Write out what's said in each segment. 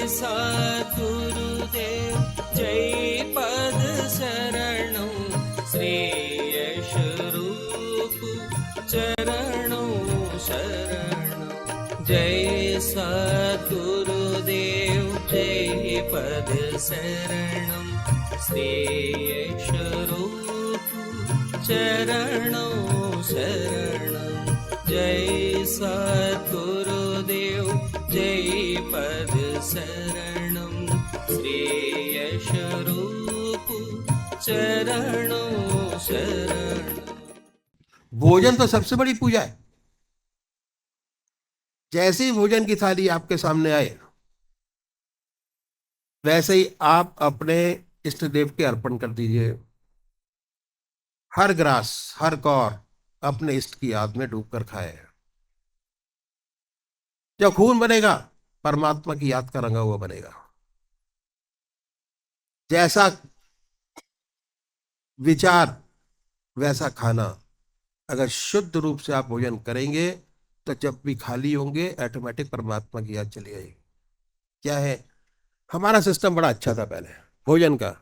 सद्गुरुदेव जय पद शरणौ श्रेयस रूप चरणौ शरणौ। जय सद्गुरुदेव जय पद शरणौ श्रेयस रूप चरणौ शरणौ। जय सद्गुरुदेव जय पद शरणौ श्रेयस रूप चरणौ शरणौ। भोजन तो सबसे बड़ी पूजा है। जैसे ही भोजन की थाली आपके सामने आए, वैसे ही आप अपने इष्ट देव के अर्पण कर दीजिए। हर ग्रास, हर कौर अपने इष्ट की याद में डूबकर खाए। जब खून बनेगा, परमात्मा की याद का रंगा हुआ बनेगा। जैसा विचार वैसा खाना। अगर शुद्ध रूप से आप भोजन करेंगे तो जब भी खाली होंगे ऑटोमेटिक परमात्मा की याद चली आएगी। क्या है, हमारा सिस्टम बड़ा अच्छा था पहले भोजन का।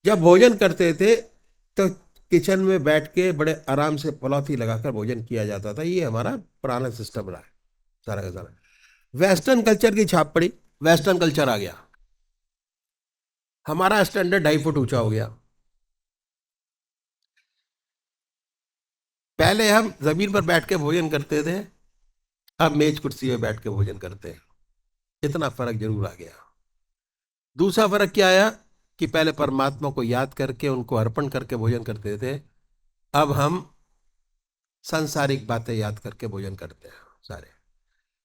जब भोजन करते थे तो किचन में बैठ के बड़े आराम से पलौथी लगाकर भोजन किया जाता था। ये हमारा पुराना सिस्टम रहा है सारा का सारा। वेस्टर्न कल्चर की छाप पड़ी, वेस्टर्न कल्चर आ गया, हमारा स्टैंडर्ड 2.5 फुट ऊंचा हो गया। पहले हम जमीन पर बैठ के भोजन करते थे, अब मेज कुर्सी में बैठ के भोजन करते हैं। इतना फर्क जरूर आ गया। दूसरा फर्क क्या आया कि पहले परमात्मा को याद करके उनको अर्पण करके भोजन करते थे, अब हम सांसारिक बातें याद करके भोजन करते हैं। सारे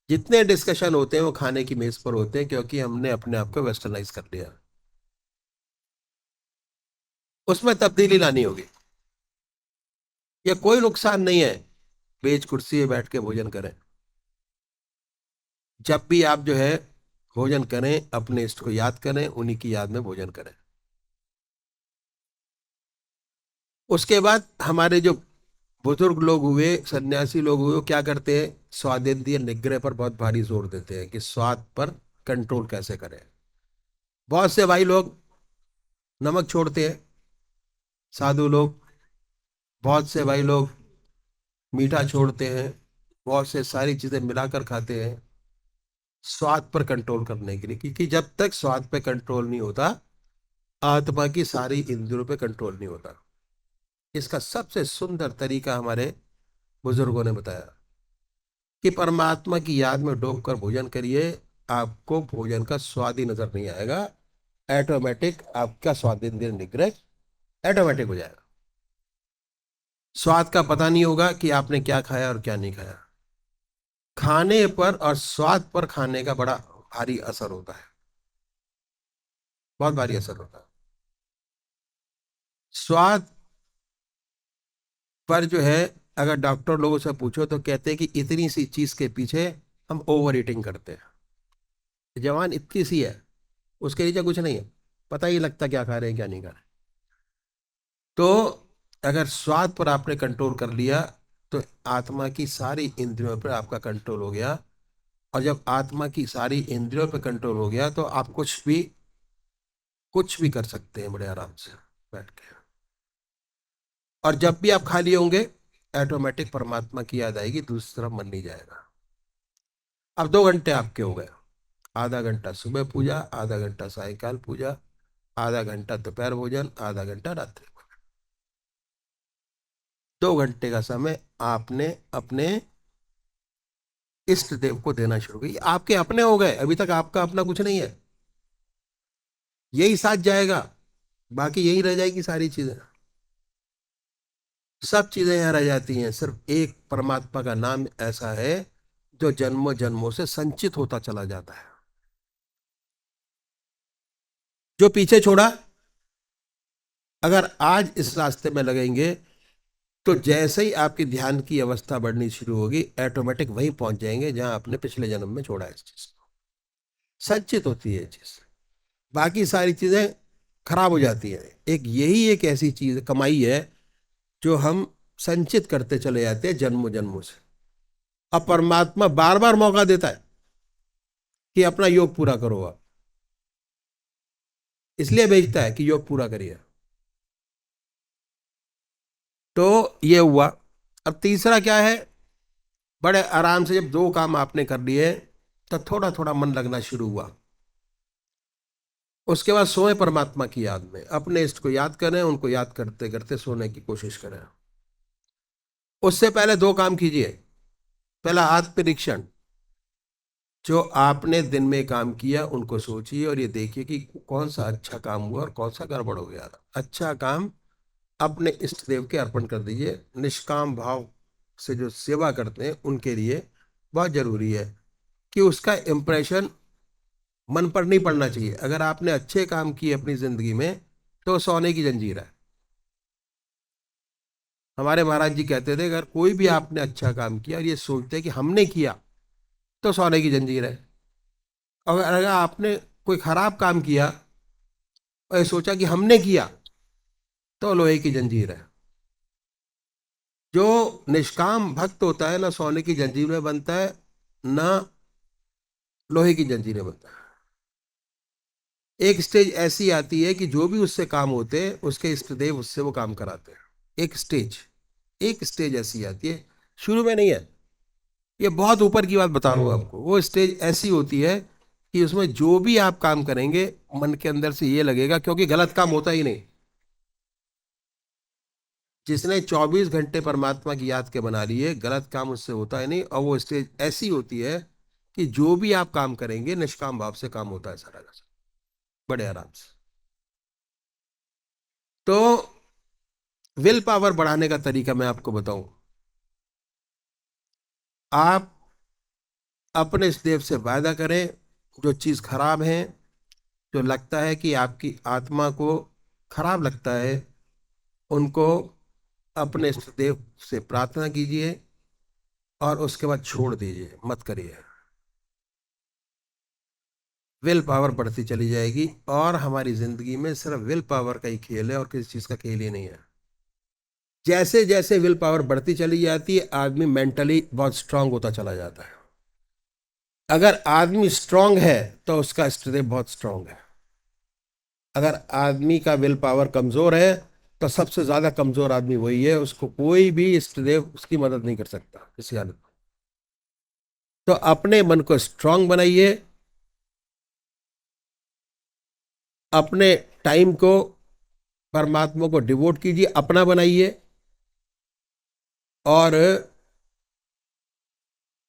जितने डिस्कशन होते हैं वो खाने की मेज पर होते हैं, क्योंकि हमने अपने आप को वेस्टर्नाइज कर लिया। उसमें तब्दीली लानी होगी। यह कोई नुकसान नहीं है, मेज कुर्सी में बैठ के भोजन करें। जब भी आप जो है भोजन करें, अपने इष्ट को याद करें, उन्हीं की याद में भोजन करें। उसके बाद हमारे जो बुजुर्ग लोग हुए, सन्यासी लोग हुए, वो क्या करते हैं, स्वादेंद्रिय निग्रह पर बहुत भारी जोर देते हैं कि स्वाद पर कंट्रोल कैसे करें। बहुत से भाई लोग नमक छोड़ते हैं, साधु लोग। बहुत से भाई लोग मीठा छोड़ते हैं, बहुत से सारी चीजें मिलाकर खाते हैं स्वाद पर कंट्रोल करने के लिए। क्योंकि जब तक स्वाद पे कंट्रोल नहीं होता, आत्मा की सारी इंद्रियों पे कंट्रोल नहीं होता। इसका सबसे सुंदर तरीका हमारे बुजुर्गों ने बताया कि परमात्मा की याद में डूबकर भोजन करिए, आपको भोजन का स्वाद ही नजर नहीं आएगा। ऑटोमेटिक आपका स्वादेंद्रिय निग्रह ऑटोमेटिक हो जाएगा। स्वाद का पता नहीं होगा कि आपने क्या खाया और क्या नहीं खाया। खाने पर और स्वाद पर खाने का बड़ा भारी असर होता है, बहुत भारी असर होता है। स्वाद पर जो है, अगर डॉक्टर लोगों से पूछो तो कहते हैं कि इतनी सी चीज के पीछे हम ओवर ईटिंग करते हैं। जवान इतनी सी है, उसके नीचे कुछ नहीं है, पता ही लगता क्या खा रहे हैं क्या नहीं खा रहे। तो अगर स्वाद पर आपने कंट्रोल कर लिया तो आत्मा की सारी इंद्रियों पर आपका कंट्रोल हो गया। और जब आत्मा की सारी इंद्रियों पर कंट्रोल हो गया तो आप कुछ भी कर सकते हैं बड़े आराम से बैठ के। और जब भी आप खाली होंगे, ऑटोमेटिक परमात्मा की याद आएगी, दूसरी तरफ मन नहीं जाएगा। अब 2 घंटे आपके हो गए। आधा घंटा सुबह पूजा, आधा घंटा सायकाल पूजा, आधा घंटा दोपहर भोजन, आधा घंटा रात्रि भोजन। 2 घंटे का समय आपने अपने इष्ट देव को देना शुरू किया। आपके अपने हो गए, अभी तक आपका अपना कुछ नहीं है। यही साथ जाएगा, बाकी यही रह जाएगी सारी चीजें। सब चीजें यहाँ रह जाती हैं, सिर्फ एक परमात्मा का नाम ऐसा है जो जन्मों जन्मों से संचित होता चला जाता है। जो पीछे छोड़ा, अगर आज इस रास्ते में लगेंगे तो जैसे ही आपकी ध्यान की अवस्था बढ़नी शुरू होगी, ऑटोमेटिक वहीं पहुंच जाएंगे जहां आपने पिछले जन्म में छोड़ा है। इस चीज को संचित होती है चीज, बाकी सारी चीजें खराब हो जाती है। यही एक ऐसी चीज कमाई है जो हम संचित करते चले जाते हैं जन्मों जन्मों से। अब परमात्मा बार बार मौका देता है कि अपना योग पूरा करो। आप इसलिए भेजता है कि योग पूरा करिए। तो ये हुआ। अब तीसरा क्या है, बड़े आराम से जब दो काम आपने कर लिए तो थोड़ा थोड़ा मन लगना शुरू हुआ। उसके बाद सोए परमात्मा की याद में, अपने इष्ट को याद करें, उनको याद करते करते सोने की कोशिश करें। उससे पहले दो काम कीजिए। पहला आत्म निरीक्षण, जो आपने दिन में काम किया उनको सोचिए और ये देखिए कि कौन सा अच्छा काम हुआ और कौन सा गड़बड़ हो गया। अच्छा काम अपने इष्ट देव के अर्पण कर दीजिए। निष्काम भाव से जो सेवा करते हैं उनके लिए बहुत जरूरी है कि उसका इम्प्रेशन मन पर नहीं पड़ना चाहिए। अगर आपने अच्छे काम किए अपनी जिंदगी में तो सोने की जंजीर है। हमारे महाराज जी कहते थे, अगर कोई भी आपने अच्छा काम किया और ये सोचते कि हमने किया तो सोने की जंजीर है। और अगर आपने कोई खराब काम किया और ये सोचा कि हमने किया तो लोहे की जंजीर है। जो निष्काम भक्त होता है ना सोने की जंजीर में बनता है, ना लोहे की जंजीर में बनता है। एक स्टेज ऐसी आती है कि जो भी उससे काम होते हैं उसके इष्ट देव उससे वो काम कराते हैं। एक स्टेज ऐसी आती है, शुरू में नहीं है। ये बहुत ऊपर की बात बता रहा हूँ आपको। वो स्टेज ऐसी होती है कि उसमें जो भी आप काम करेंगे मन के अंदर से ये लगेगा, क्योंकि गलत काम होता ही नहीं। जिसने 24 घंटे परमात्मा की याद के बना लिए, गलत काम उससे होता ही नहीं। और वो स्टेज ऐसी होती है कि जो भी आप काम करेंगे निष्काम भाव से काम होता है सारा का सारा, बड़े आराम से। तो विल पावर बढ़ाने का तरीका मैं आपको बताऊं। आप अपने इस देव से वायदा करें, जो चीज खराब है, जो लगता है कि आपकी आत्मा को खराब लगता है, उनको अपने इष्ट देव से प्रार्थना कीजिए और उसके बाद छोड़ दीजिए, मत करिए। विल पावर बढ़ती चली जाएगी। और हमारी जिंदगी में सिर्फ विल पावर का ही खेल है और किसी चीज का खेल ही नहीं है। जैसे जैसे विल पावर बढ़ती चली जाती है आदमी मेंटली बहुत स्ट्रांग होता चला जाता है। अगर आदमी स्ट्रांग है तो उसका इष्टदेव बहुत स्ट्रांग है। अगर आदमी का विल पावर कमजोर है तो सबसे ज्यादा कमजोर आदमी वही है, उसको कोई भी इष्टदेव उसकी मदद नहीं कर सकता इस हालत में। तो अपने मन को स्ट्रांग बनाइए, अपने टाइम को परमात्मा को डिवोट कीजिए, अपना बनाइए और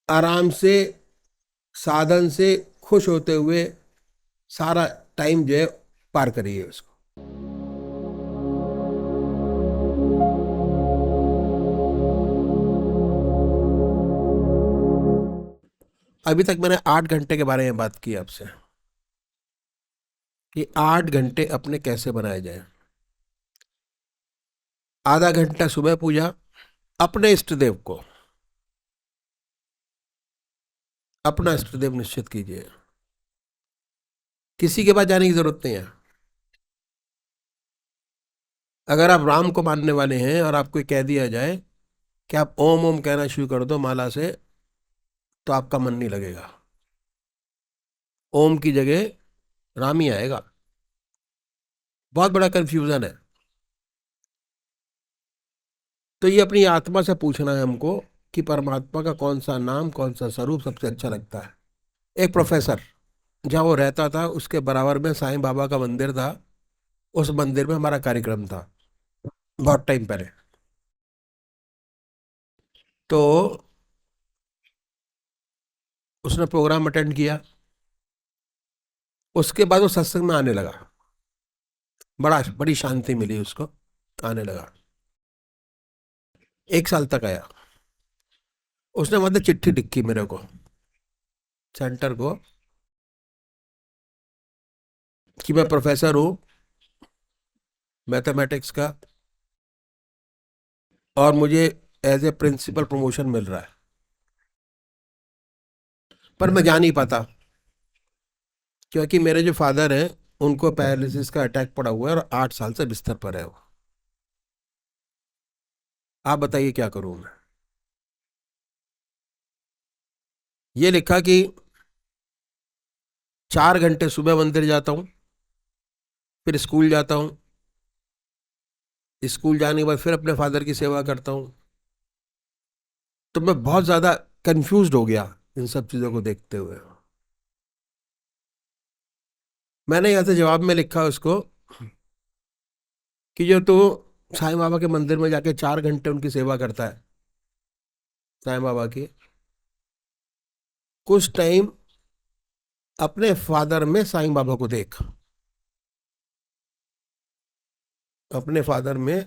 आराम से साधन से खुश होते हुए सारा टाइम जो है पार करिए उसको। अभी तक मैंने 8 घंटे के बारे में बात की आपसे कि 8 घंटे अपने कैसे बनाए जाए। आधा घंटा सुबह पूजा, अपने इष्ट देव को, अपना इष्ट देव निश्चित कीजिए। किसी के पास जाने की जरूरत नहीं है। अगर आप राम को मानने वाले हैं और आपको कह दिया जाए कि आप ओम ओम कहना शुरू कर दो माला से, तो आपका मन नहीं लगेगा। ओम की जगह राम ही आएगा। बहुत बड़ा कंफ्यूजन है। तो ये अपनी आत्मा से पूछना है हमको कि परमात्मा का कौन सा नाम, कौन सा स्वरूप सबसे अच्छा लगता है। एक प्रोफेसर जहाँ वो रहता था उसके बराबर में साईं बाबा का मंदिर था। उस मंदिर में हमारा कार्यक्रम था बहुत टाइम पहले। तो उसने प्रोग्राम अटेंड किया। उसके बाद वो सत्संग में आने लगा। बड़ी शांति मिली उसको, आने लगा। 1 साल तक आया। उसने मतलब चिट्ठी लिखी मेरे को, सेंटर को, कि मैं प्रोफेसर हूँ मैथमेटिक्स का और मुझे एज ए प्रिंसिपल प्रमोशन मिल रहा है, पर मैं जा नहीं पाता क्योंकि मेरे जो फादर हैं उनको पैरालिसिस का अटैक पड़ा हुआ है और 8 साल से बिस्तर पर है वो। आप बताइए क्या करूं मैं। ये लिखा कि 4 घंटे सुबह मंदिर जाता हूँ, फिर स्कूल जाता हूँ, स्कूल जाने के बाद फिर अपने फादर की सेवा करता हूँ। तो मैं बहुत ज़्यादा कंफ्यूज्ड हो गया इन सब चीज़ों को देखते हुए। मैंने यहाँ से जवाब में लिखा उसको कि जो तू साईं बाबा के मंदिर में जाके 4 घंटे उनकी सेवा करता है, साईं बाबा की, कुछ टाइम अपने फादर में साईं बाबा को देख, अपने फादर में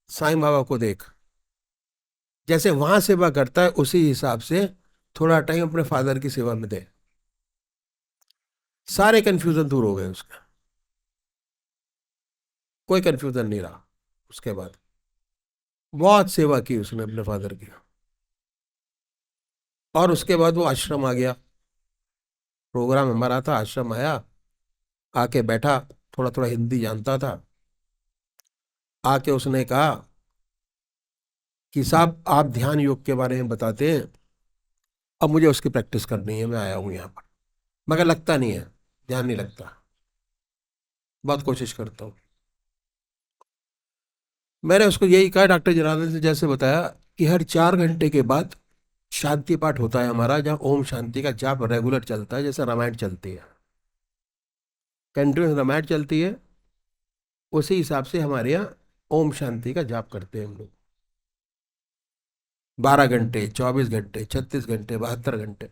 साईं बाबा को देख, जैसे वहां सेवा करता है उसी हिसाब से थोड़ा टाइम अपने फादर की सेवा में दे। सारे कंफ्यूजन दूर हो गए उसके, कोई कंफ्यूजन नहीं रहा। उसके बाद बहुत सेवा की उसने अपने फादर की। और उसके बाद वो आश्रम आ गया, प्रोग्राम हमारा था, आश्रम आया, आके बैठा, थोड़ा थोड़ा हिंदी जानता था। आके उसने कहा कि साहब आप ध्यान योग के बारे में बताते हैं, अब मुझे उसकी प्रैक्टिस करनी है, मैं आया हूँ यहाँ पर, मगर लगता नहीं है, ध्यान नहीं लगता, बहुत कोशिश करता हूँ। मैंने उसको यही कहा, डॉक्टर जनार्दन से जैसे बताया, कि हर 4 घंटे के बाद शांति पाठ होता है हमारा, जहाँ ओम शांति का जाप रेगुलर चलता है, जैसे रामायण चलती है, कंटिन्यूस रामायण चलती है, उसी हिसाब से हमारे यहाँ ओम शांति का जाप करते हैं हम लोग। 12 घंटे, 24 घंटे, 36 घंटे, 72 घंटे,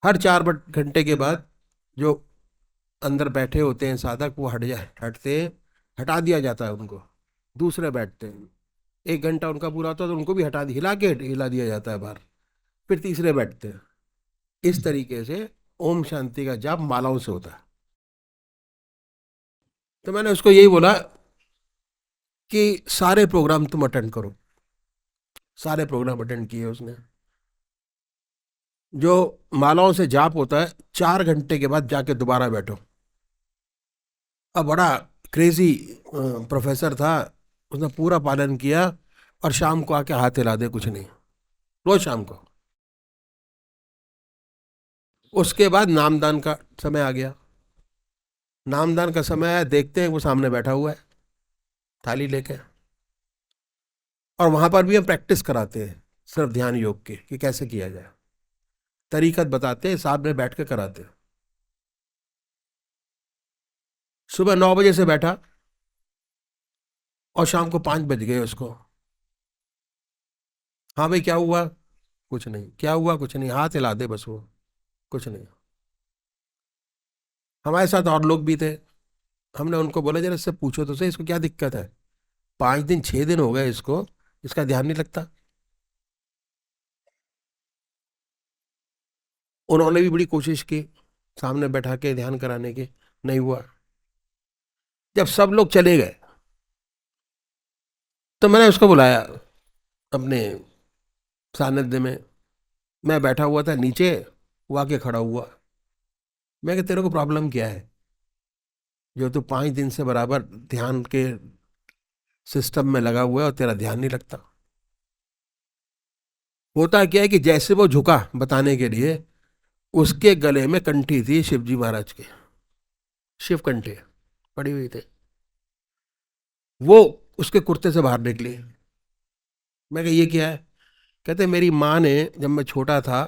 हर 4 घंटे के बाद जो अंदर बैठे होते हैं साधक, वो हटते हैं, हटा दिया जाता है उनको, दूसरे बैठते हैं। 1 घंटा उनका पूरा होता है तो उनको भी हटा हिला दिया जाता है बाहर, फिर तीसरे बैठते हैं। इस तरीके से ओम शांति का जाप मालाओं से होता है। तो मैंने उसको यही बोला कि सारे प्रोग्राम तुम अटेंड करो। सारे प्रोग्राम अटेंड किए उसने। जो मालाओं से जाप होता है, 4 घंटे के बाद जाके दोबारा बैठो। अब बड़ा क्रेजी प्रोफेसर था, उसने पूरा पालन किया, और शाम को आके हाथ हिला दे, कुछ नहीं, रोज शाम को। उसके बाद नामदान का समय आ गया। नामदान का समय आया, देखते हैं वो सामने बैठा हुआ है थाली लेके, और वहां पर भी हम प्रैक्टिस कराते हैं सिर्फ ध्यान योग की, कि कैसे किया जाए, तरीकत बताते हैं, साथ में बैठ के कराते हैं। सुबह 9 बजे से बैठा, और शाम को 5 बज गए उसको। हाँ भाई क्या हुआ, कुछ नहीं, क्या हुआ, कुछ नहीं, हाथ हिला दे बस वो, कुछ नहीं। हमारे साथ और लोग भी थे, हमने उनको बोला जरा इससे पूछो तो सही, इसको क्या दिक्कत है, 5 दिन 6 दिन हो गए इसको, इसका ध्यान नहीं लगता। उन्होंने भी बड़ी कोशिश की सामने बैठा के ध्यान कराने की, नहीं हुआ। जब सब लोग चले गए, तो मैंने उसको बुलाया अपने सानिध्य में। मैं बैठा हुआ था नीचे, वो आके खड़ा हुआ। मैं कि तेरे को प्रॉब्लम क्या है, जो तू 5 दिन से बराबर ध्यान के सिस्टम में लगा हुआ है और तेरा ध्यान नहीं लगता। होता क्या है कि जैसे वो झुका बताने के लिए, उसके गले में कंठी थी शिवजी महाराज की, शिव कंठी पड़ी हुई थी, वो उसके कुर्ते से बाहर निकली। मैं कहा ये क्या है, कहते मेरी माँ ने जब मैं छोटा था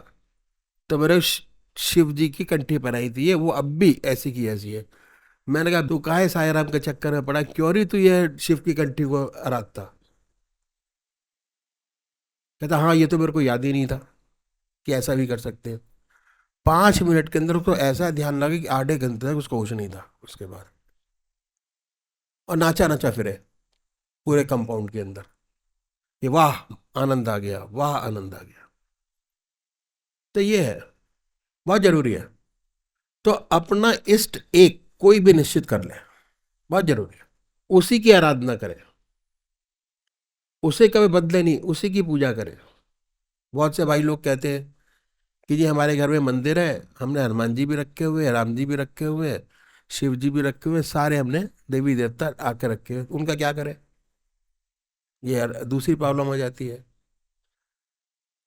तो मेरे शिव जी की कंठी पहनाई थी, ये वो अब भी ऐसी की ऐसी है। मैंने कहा तू काहे साईं राम के चक्कर में पड़ा, क्यों नहीं तू ये शिव की कंठी को अराधता। कहता हाँ ये तो मेरे को याद ही नहीं था कि ऐसा भी कर सकते हैं। 5 मिनट के अंदर उसको ऐसा ध्यान लगा कि आधे घंटे तक उसको होश नहीं था उसके बाद, और नाचा नाचा फिरे पूरे कंपाउंड के अंदर, कि वाह आनंद आ गया, वाह आनंद आ गया। तो ये है, बहुत जरूरी है। तो अपना इष्ट एक कोई भी निश्चित कर ले, बहुत जरूरी है, उसी की आराधना करें, उसे कभी बदले नहीं, उसी की पूजा करें। बहुत से भाई लोग कहते हैं कि जी हमारे घर में मंदिर है, हमने हनुमान जी भी रखे हुए हैं, राम जी भी रखे हुए हैं, शिव जी भी रखे हुए हैं, सारे हमने देवी देवता आके रखे हुए, उनका क्या करें, ये दूसरी प्रॉब्लम हो जाती है।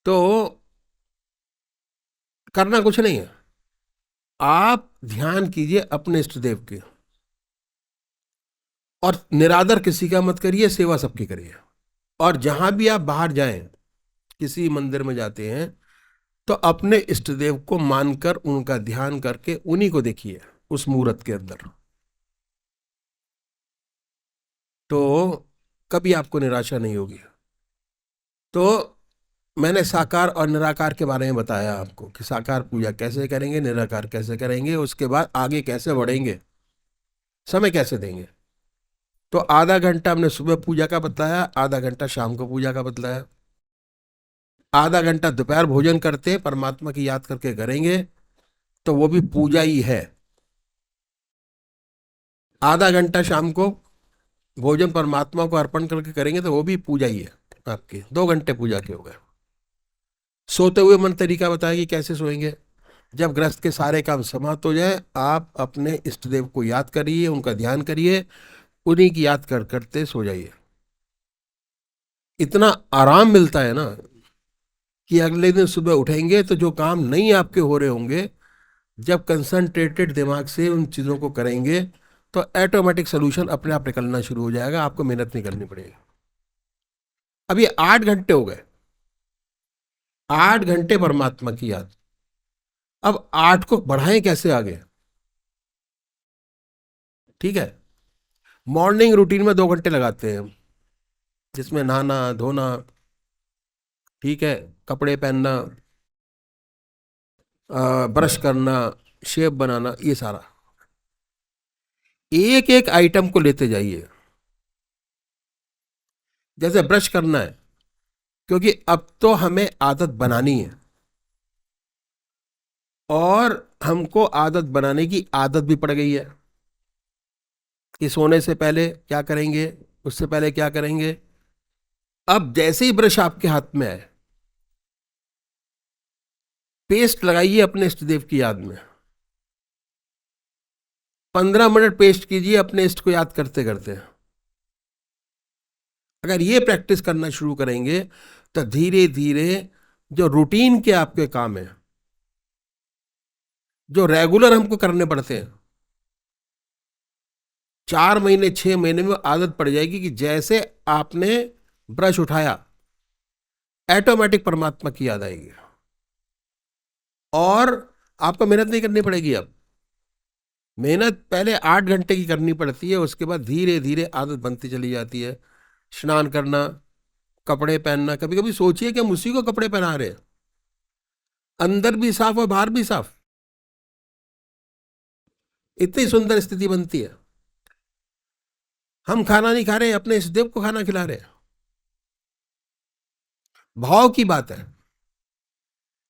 तो करना कुछ नहीं है, आप ध्यान कीजिए अपने इष्ट देव के, और निरादर किसी का मत करिए, सेवा सबकी करिए। और जहां भी आप बाहर जाएं, किसी मंदिर में जाते हैं, तो अपने इष्ट देव को मानकर उनका ध्यान करके उन्हीं को देखिए उस मूर्त के अंदर, तो कभी आपको निराशा नहीं होगी। तो मैंने साकार और निराकार के बारे में बताया आपको कि साकार पूजा कैसे करेंगे, निराकार कैसे करेंगे, उसके बाद आगे कैसे बढ़ेंगे, समय कैसे देंगे। तो आधा घंटा हमने सुबह पूजा का बतलाया, आधा घंटा शाम को पूजा का बतलाया, आधा घंटा दोपहर भोजन करते परमात्मा की याद करके करेंगे तो वो भी पूजा ही है। आधा घंटा शाम को भोजन परमात्मा को अर्पण करके करेंगे तो वो भी पूजा ही है। आपके 2 घंटे पूजा के हो गए। सोते हुए मन तरीका बताया कि कैसे सोएंगे। जब गृहस्थ के सारे काम समाप्त हो जाए, आप अपने इष्ट देव को याद करिए, उनका ध्यान करिए, उन्हीं की याद करते सो जाइए। इतना आराम मिलता है ना कि अगले दिन सुबह उठेंगे तो जो काम नहीं आपके हो रहे होंगे, जब कंसंट्रेटेड दिमाग से उन चीज़ों को करेंगे तो ऑटोमेटिक सोल्यूशन अपने आप निकलना शुरू हो जाएगा, आपको मेहनत नहीं करनी पड़ेगी। अब ये 8 घंटे हो गए, 8 घंटे परमात्मा की याद। अब 8 को बढ़ाएं कैसे आगे? ठीक है, मॉर्निंग रूटीन में 2 घंटे लगाते हैं हम, जिसमें नहाना धोना, ठीक है, कपड़े पहनना, ब्रश करना, शेप बनाना, ये सारा एक एक आइटम को लेते जाइए। जैसे ब्रश करना है, क्योंकि अब तो हमें आदत बनानी है, और हमको आदत बनाने की आदत भी पड़ गई है कि सोने से पहले क्या करेंगे, उससे पहले क्या करेंगे। अब जैसे ही ब्रश आपके हाथ में आए, पेस्ट लगाइए अपने इष्ट देव की याद में, 15 मिनट पेस्ट कीजिए अपने इष्ट को याद करते करते। अगर ये प्रैक्टिस करना शुरू करेंगे तो धीरे धीरे जो रूटीन के आपके काम है, जो रेगुलर हमको करने पड़ते हैं, 4 महीने 6 महीने में आदत पड़ जाएगी कि जैसे आपने ब्रश उठाया, ऑटोमेटिक परमात्मा की याद आएगी और आपको मेहनत नहीं करनी पड़ेगी। अब मेहनत पहले 8 घंटे की करनी पड़ती है, उसके बाद धीरे धीरे आदत बनती चली जाती है। स्नान करना, कपड़े पहनना, कभी कभी सोचिए कि हम उसी को कपड़े पहना रहे हैं, अंदर भी साफ और बाहर भी साफ, इतनी सुंदर स्थिति बनती है। हम खाना नहीं खा रहे, अपने इस देव को खाना खिला रहे हैं। भाव की बात है,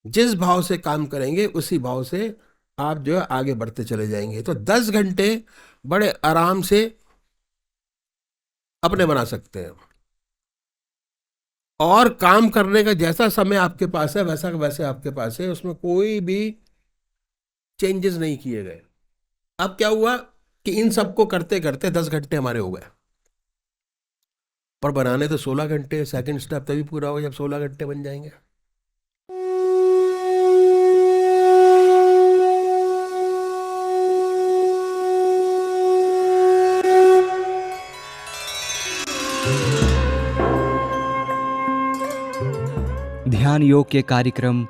जिस भाव से काम करेंगे उसी भाव से आप जो है आगे बढ़ते चले जाएंगे। तो 10 घंटे बड़े आराम से अपने बना सकते हैं, और काम करने का जैसा समय आपके पास है वैसा वैसे आपके पास है, उसमें कोई भी चेंजेस नहीं किए गए। अब क्या हुआ कि इन सबको करते करते 10 घंटे हमारे हो गए, पर बनाने तो 16 घंटे। सेकंड स्टेप तभी पूरा हो जब 16 घंटे बन जाएंगे। ध्यान योग के कार्यक्रम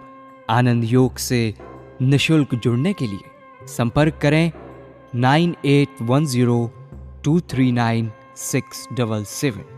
आनंद योग से निशुल्क जुड़ने के लिए संपर्क करें 9810239677।